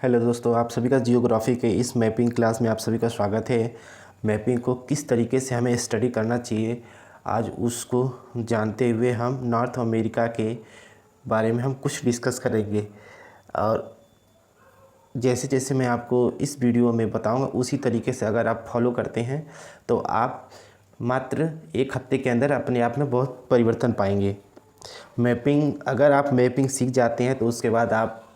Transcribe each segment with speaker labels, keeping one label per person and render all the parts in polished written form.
Speaker 1: Hello दोस्तों, आप सभी का जियोग्राफी के इस मैपिंग क्लास में आप सभी का स्वागत है। मैपिंग को किस तरीके से हमें स्टडी करना चाहिए, आज उसको जानते हुए हम नॉर्थ अमेरिका के बारे में हम कुछ डिस्कस करेंगे। और जैसे जैसे मैं आपको इस वीडियो में बताऊंगा उसी तरीके से अगर आप फॉलो करते हैं तो आप मात्र एक हफ्ते के अंदर अपने आप में बहुत परिवर्तन पाएंगे। अगर आप मैपिंग सीख जाते हैं तो उसके बाद आप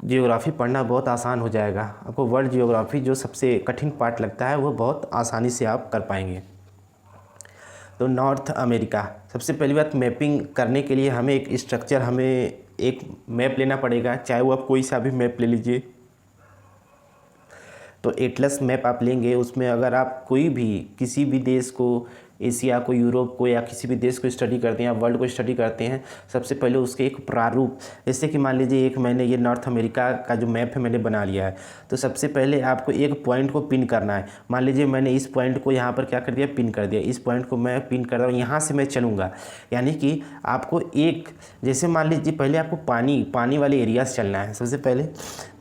Speaker 1: जियोग्राफ़ी पढ़ना बहुत आसान हो जाएगा। आपको वर्ल्ड जियोग्राफ़ी जो सबसे कठिन पार्ट लगता है वो बहुत आसानी से आप कर पाएंगे। तो नॉर्थ अमेरिका, सबसे पहली बात, मैपिंग करने के लिए हमें एक मैप लेना पड़ेगा, चाहे वो आप कोई सा भी मैप ले लीजिए। तो एटलस मैप आप लेंगे, उसमें अगर आप कोई भी किसी भी देश को, एशिया को, यूरोप को या किसी भी देश को स्टडी करते हैं या वर्ल्ड को स्टडी करते हैं, सबसे पहले उसके एक प्रारूप, जैसे कि मान लीजिए मैंने ये नॉर्थ अमेरिका का जो मैप है मैंने बना लिया है। तो सबसे पहले आपको एक पॉइंट को पिन करना है। मान लीजिए मैंने इस पॉइंट को यहाँ पर क्या कर दिया, पिन कर दिया। इस पॉइंट को मैं पिन कर रहा हूँ, यहाँ से मैं चलूँगा। यानी कि आपको जैसे मान लीजिए पहले आपको पानी वाले एरिया से चलना है। सबसे पहले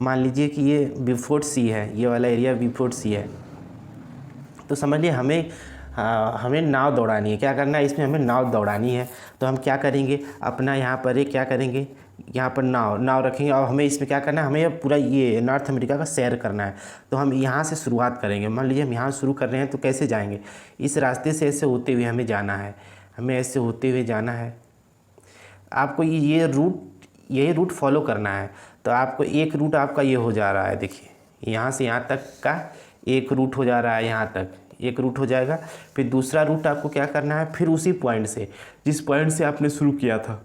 Speaker 1: मान लीजिए कि ये बिफोर्ड सी है, ये वाला एरिया बिफोर्ड सी है। तो समझ लिए हमें नाव दौड़ानी है। क्या करना है, इसमें हमें नाव दौड़ानी है। तो हम क्या करेंगे, अपना यहाँ पर क्या करेंगे, यहाँ पर नाव रखेंगे और हमें इसमें क्या करना है, हमें पूरा ये नॉर्थ अमेरिका का सैर करना है। तो हम यहाँ से शुरुआत करेंगे। मान लीजिए हम यहाँ शुरू कर रहे हैं तो कैसे जाएंगे, इस रास्ते से ऐसे होते हुए हमें जाना है, हमें ऐसे होते हुए जाना है। आपको यही रूट फॉलो करना है। तो आपको एक रूट आपका ये हो जा रहा है, देखिए यहाँ से यहाँ तक का एक रूट हो जा रहा है, यहाँ तक एक रूट हो जाएगा। फिर दूसरा रूट आपको क्या करना है, फिर उसी पॉइंट से, जिस पॉइंट से आपने शुरू किया था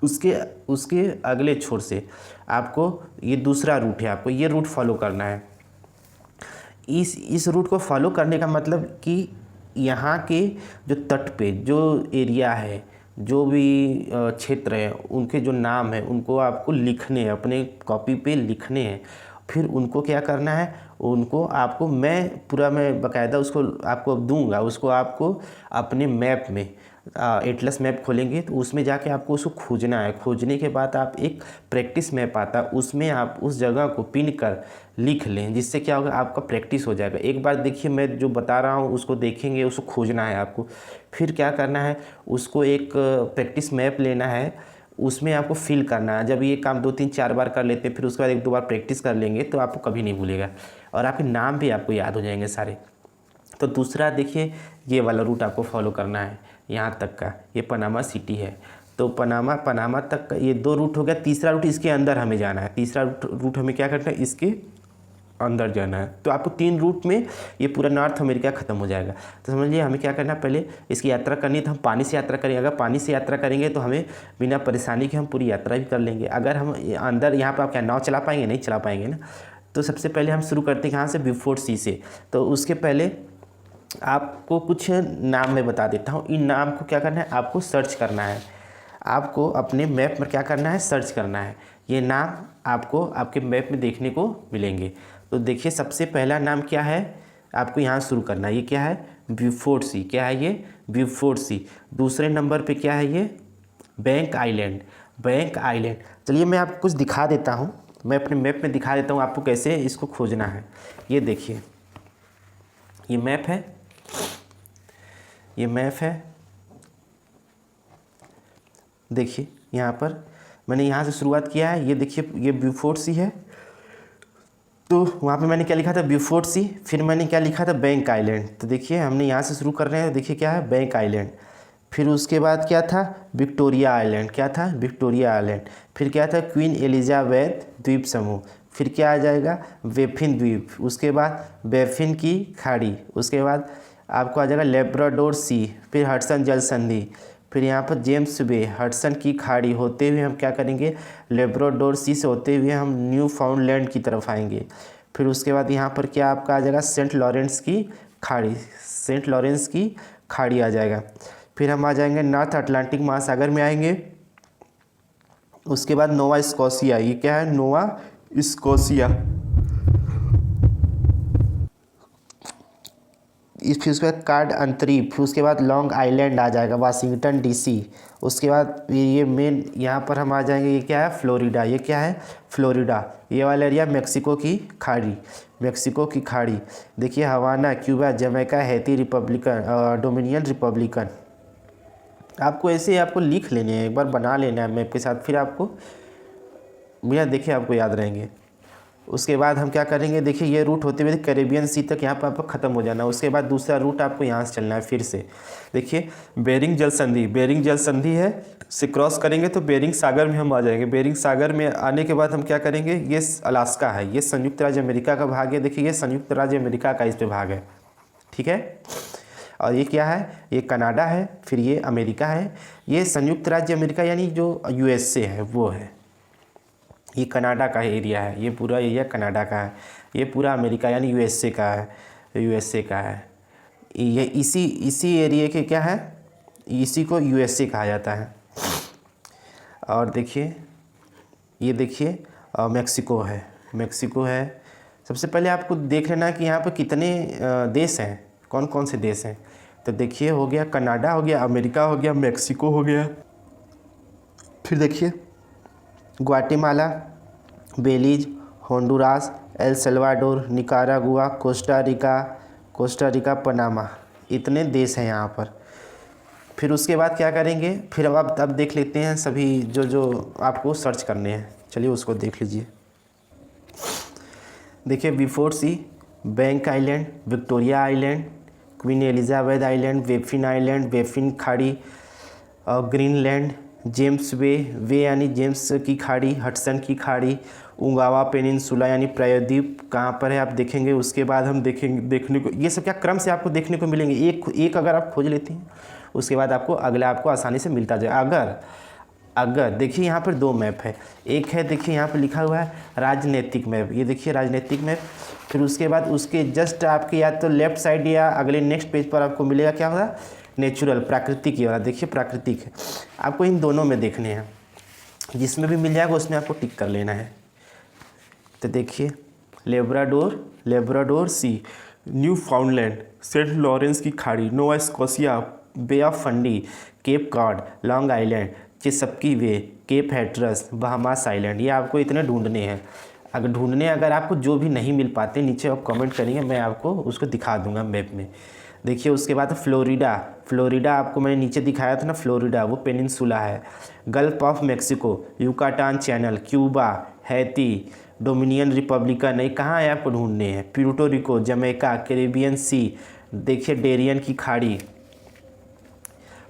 Speaker 1: उसके अगले छोर से आपको ये दूसरा रूट है, आपको ये रूट फॉलो करना है। इस रूट को फॉलो करने का मतलब कि यहाँ के जो तट पे जो एरिया है, जो भी क्षेत्र है, उनके जो नाम है उनको आपको लिखने हैं, अपने कॉपी पे लिखने हैं। फिर उनको क्या करना है, उनको आपको मैं बाकायदा उसको आपको दूंगा, उसको आपको अपने मैप में एटलस मैप खोलेंगे तो उसमें जाके आपको उसको खोजना है। खोजने के बाद आप एक प्रैक्टिस मैप आता है, उसमें आप उस जगह को पिन कर लिख लें, जिससे क्या होगा, आपका प्रैक्टिस हो जाएगा। एक बार देखिए मैं जो बता रहा हूँ उसको देखेंगे, उसको खोजना है आपको। फिर क्या करना है, उसको एक प्रैक्टिस मैप लेना है, उसमें आपको फिल करना है। जब ये काम 2-3-4 बार कर लेते हैं, फिर उसके बाद 1-2 बार प्रैक्टिस कर लेंगे तो आपको कभी नहीं भूलेगा और आपके नाम भी आपको याद हो जाएंगे सारे। तो दूसरा देखिए, ये वाला रूट आपको फॉलो करना है, यहाँ तक का, ये पनामा सिटी है। तो पनामा तक का ये 2 रूट हो गया। तीसरा रूट इसके अंदर हमें जाना है, तीसरा रूट हमें क्या करना है, इसके अंदर जाना है। तो आपको 3 रूट में ये पूरा नॉर्थ अमेरिका ख़त्म हो जाएगा। तो समझिए हमें क्या करना है, पहले इसकी यात्रा करनी है तो हम पानी से यात्रा करेंगे। अगर पानी से यात्रा करेंगे तो हमें बिना परेशानी के हम पूरी यात्रा भी कर लेंगे। अगर हम अंदर यहाँ पर आप क्या नाव चला पाएंगे, नहीं चला पाएंगे ना। तो सबसे पहले हम शुरू करते हैं यहाँ से, बिफोर्ड सी से। तो उसके पहले आपको कुछ नाम मैं बता देता हूँ। इन नाम को क्या करना है, आपको सर्च करना है। आपको अपने मैप में क्या करना है, सर्च करना है। ये नाम आपको आपके मैप में देखने को मिलेंगे। तो देखिए सबसे पहला नाम क्या है, आपको यहाँ शुरू करना है। ये क्या है, बिफोर्ड सी। क्या है ये, बिफोर्ड सी। दूसरे नंबर पे क्या है, ये बैंक आइलैंड। बैंक आइलैंड, चलिए मैं आपको कुछ दिखा देता हूँ, मैं अपने मैप में दिखा देता हूँ आपको कैसे इसको खोजना है। ये देखिए, ये मैप है, ये मैप है। देखिए यहाँ पर मैंने यहाँ से शुरुआत किया है। ये देखिए, ये बिफोर्ड सी है। तो वहाँ पे मैंने क्या लिखा था, बिफोर्ड सी। फिर मैंने क्या लिखा था, बैंक आइलैंड। तो देखिए हमने यहाँ से शुरू कर रहे हैं, देखिए क्या है, बैंक आइलैंड। फिर उसके बाद क्या था, विक्टोरिया आइलैंड। क्या था, विक्टोरिया आइलैंड। फिर क्या था, क्वीन एलिजाबेथ द्वीप समूह। फिर क्या आ जाएगा, बेफिन द्वीप। उसके बाद बेफिन की खाड़ी। उसके बाद आपको आ जाएगा लेब्राडोर सी। फिर हडसन जल संधि। फिर यहाँ पर जेम्स बे, हडसन की खाड़ी होते हुए हम क्या करेंगे, लेब्राडोर सी से होते हुए हम न्यू फाउंडलैंड की तरफ आएंगे। फिर उसके बाद यहाँ पर क्या आपका आ जाएगा, सेंट लॉरेंस की खाड़ी। सेंट लॉरेंस की खाड़ी आ जाएगा। फिर हम आ जाएंगे नॉर्थ अटलांटिक महासागर में आएंगे। उसके बाद नोवा स्कॉशिया। ये क्या है, नोवा स्कॉशिया। फिर उसके बाद कार्ड अंतरी, फिर उसके बाद लॉन्ग आइलैंड आ जाएगा, वाशिंगटन डीसी। उसके बाद ये मेन यहाँ पर हम आ जाएंगे, ये क्या है, फ्लोरिडा। ये क्या है, फ्लोरिडा। ये वाला एरिया मेक्सिको की खाड़ी, मेक्सिको की खाड़ी। देखिए Havana, Cuba, Jamaica, Haiti Republican, Dominion Republican. आपको ऐसे आपको लिख लेने हैं, एक बार बना लेना है मैप के साथ, फिर आपको बिना देखे आपको याद रहेंगे। उसके बाद हम क्या करेंगे, देखिए ये रूट होते हुए कैरेबियन सी तक यहाँ पर आपको ख़त्म हो जाना है। उसके बाद दूसरा रूट आपको यहाँ से चलना है फिर से। देखिए बेरिंग जल संधि, बेरिंग जल संधि है से क्रॉस करेंगे तो बेरिंग सागर में हम आ जाएंगे। बेरिंग सागर में आने के बाद हम क्या करेंगे, ये अलास्का है, ये संयुक्त राज्य अमेरिका का भाग है। देखिए ये संयुक्त राज्य अमेरिका का इस पे भाग है, ठीक है। और ये क्या है, ये कनाडा है, फिर ये अमेरिका है। ये संयुक्त राज्य अमेरिका यानी जो यूएसए है वो है, ये कनाडा का एरिया है, ये पूरा एरिया कनाडा का है। ये पूरा अमेरिका यानी यूएसए का है, यूएसए का है। ये इसी एरिया के क्या है, इसी को यूएसए कहा जाता है। और देखिए ये देखिए मेक्सिको है, मेक्सिको है। सबसे पहले आपको देख लेना कि यहाँ पर कितने देश हैं, कौन कौन से देश हैं। तो देखिए हो गया कनाडा, हो गया अमेरिका, हो गया मेक्सिको, हो गया। फिर देखिए Guatemala, Belize, Honduras, El Salvador, Nicaragua, Costa Rica, Panama, इतने देश हैं यहाँ पर। फिर उसके बाद क्या करेंगे, फिर अब देख लेते हैं सभी जो आपको सर्च करने हैं। चलिए उसको देख लीजिए। देखिए Beaufort Sea, Bank Island, Victoria Island, Queen Elizabeth Island, Baffin खाड़ी, ग्रीनलैंड, जेम्स वे यानी जेम्स की खाड़ी, हडसन की खाड़ी, उंगावा पेनिनसुला यानी प्रायद्वीप कहाँ पर है आप देखेंगे। उसके बाद हम देखने को ये सब क्या क्रम से आपको देखने को मिलेंगे, एक अगर आप खोज लेते हैं उसके बाद आपको अगला आपको आसानी से मिलता जाए। अगर देखिए यहाँ पर दो मैप है, एक है देखिए यहाँ पर लिखा हुआ है राजनीतिक मैप, ये देखिए राजनीतिक मैप। फिर उसके बाद उसके जस्ट आपके या तो लेफ्ट साइड या अगले नेक्स्ट पेज पर आपको मिलेगा क्या होगा, नेचुरल, प्राकृतिक। ये वाला देखिए प्राकृतिक है, आपको इन दोनों में देखने हैं, जिसमें भी मिल जाएगा उसमें आपको टिक कर लेना है। तो देखिए Labrador Sea, Newfoundland, Saint Lawrence की खाड़ी, Nova Scotia, Bay of Fundy, Cape Cod, Long Island, Chesapeake Bay, Cape Hatteras, Bahamas Island. ये आपको इतने ढूंढने हैं। अगर आपको जो भी नहीं मिल पाते नीचे आप कमेंट करेंगे, मैं आपको उसको दिखा दूंगा मैप में। देखिए उसके बाद फ्लोरिडा आपको मैंने नीचे दिखाया था ना, फ्लोरिडा वो पेनिनसुला है। Gulf of Mexico, Yucatan Channel, Cuba, Haiti, Dominion Republican, ये कहाँ है आपको ढूंढने हैं। Puerto Rico, Jamaica, Caribbean Sea, देखिए डेरियन की खाड़ी,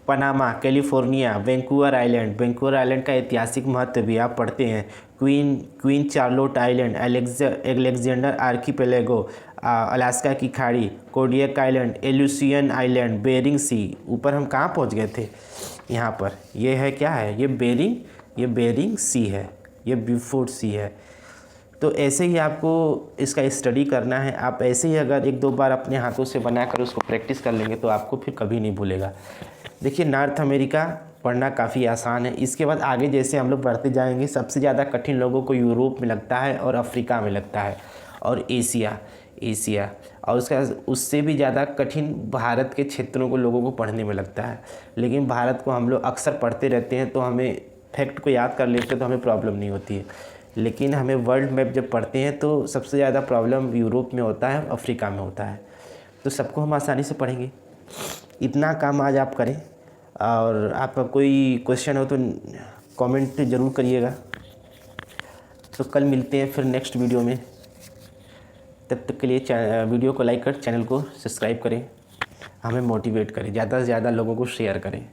Speaker 1: पनामा, कैलिफोर्निया, वैंकूवर आइलैंड का ऐतिहासिक महत्व भी आप पढ़ते हैं। Queen Charlotte Island, Alexander Archipelago, Alaska की खाड़ी, Kodiak Island, Aleutian Island, Bering Sea. ऊपर हम कहाँ पहुँच गए थे, यहाँ पर ये है क्या है, ये बेरिंग सी है, ये बिफोर सी है। तो ऐसे ही आपको इसका स्टडी करना है। आप ऐसे ही अगर एक दो बार अपने हाथों से बनाकर उसको प्रैक्टिस कर लेंगे तो आपको फिर कभी नहीं भूलेगा। देखिए नॉर्थ अमेरिका पढ़ना काफ़ी आसान है। इसके बाद आगे जैसे हम लोग बढ़ते जाएंगे, सबसे ज़्यादा कठिन लोगों को यूरोप में लगता है और अफ्रीका में लगता है और एशिया और उससे भी ज़्यादा कठिन भारत के क्षेत्रों को लोगों को पढ़ने में लगता है। लेकिन भारत को हम लोग अक्सर पढ़ते रहते हैं तो हमें फैक्ट को याद कर लेते हैं तो हमें प्रॉब्लम नहीं होती है। लेकिन हमें वर्ल्ड मैप जब पढ़ते हैं तो सबसे ज़्यादा प्रॉब्लम यूरोप में होता है, अफ्रीका में होता है। तो सबको हम आसानी से पढ़ेंगे। इतना काम आज आप करें, और आपका कोई क्वेश्चन हो तो कमेंट ज़रूर करिएगा। तो कल मिलते हैं फिर नेक्स्ट वीडियो में। तब तक के लिए वीडियो को लाइक कर, चैनल को सब्सक्राइब करें, हमें मोटिवेट करें, ज़्यादा से ज़्यादा लोगों को शेयर करें।